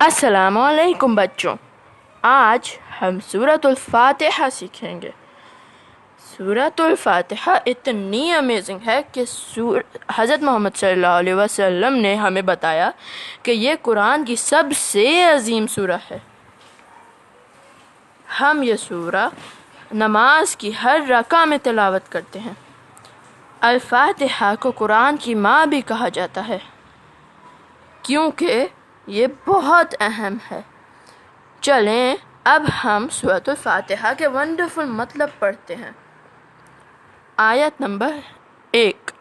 السلام علیکم بچوں، آج ہم سورۃ الفاتحہ سیکھیں گے۔ سورۃ الفاتحہ اتنی امیزنگ ہے کہ حضرت محمد صلی اللہ علیہ وسلم نے ہمیں بتایا کہ یہ قرآن کی سب سے عظیم سورہ ہے۔ ہم یہ سورہ نماز کی ہر رکعہ میں تلاوت کرتے ہیں۔ الفاتحہ کو قرآن کی ماں بھی کہا جاتا ہے کیونکہ یہ بہت اہم ہے۔ چلیں اب ہم سورۃ الفاتحہ کے ونڈرفل مطلب پڑھتے ہیں۔ آیت نمبر 1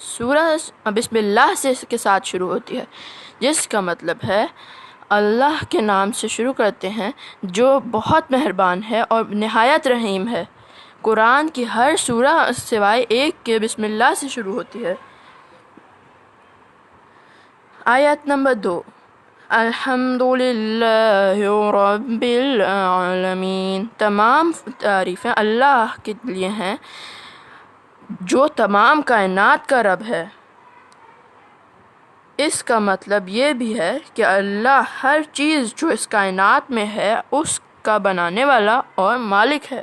سورہ بسم اللہ کے ساتھ شروع ہوتی ہے، جس کا مطلب ہے اللہ کے نام سے شروع کرتے ہیں جو بہت مہربان ہے اور نہایت رحیم ہے۔ قرآن کی ہر سورہ سوائے ایک کے بسم اللہ سے شروع ہوتی ہے۔ آیت نمبر 2 الحمدللہ رب العالمین، تمام تعریفیں اللہ کے لیے ہیں جو تمام کائنات کا رب ہے۔ اس کا مطلب یہ بھی ہے کہ اللہ ہر چیز جو اس کائنات میں ہے اس کا بنانے والا اور مالک ہے۔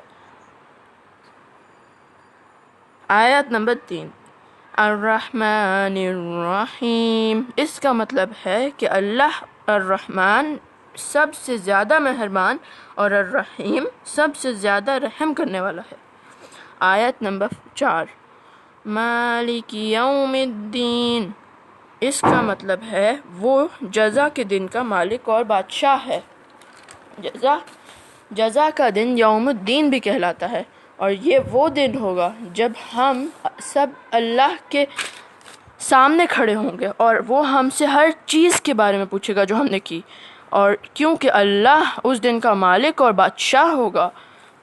آیت نمبر 3 الرحمن الرحیم، اس کا مطلب ہے کہ اللہ الرحمن سب سے زیادہ مہربان اور الرحیم سب سے زیادہ رحم کرنے والا ہے۔ آیت نمبر 4 مالک یوم الدین، اس کا مطلب ہے وہ جزا کے دن کا مالک اور بادشاہ ہے۔ جزا کا دن یوم الدین بھی کہلاتا ہے، اور یہ وہ دن ہوگا جب ہم سب اللہ کے سامنے کھڑے ہوں گے اور وہ ہم سے ہر چیز کے بارے میں پوچھے گا جو ہم نے کی، اور کیونکہ اللہ اس دن کا مالک اور بادشاہ ہوگا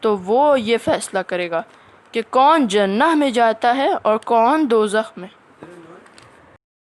تو وہ یہ فیصلہ کرے گا کہ کون جنت میں جاتا ہے اور کون دوزخ میں۔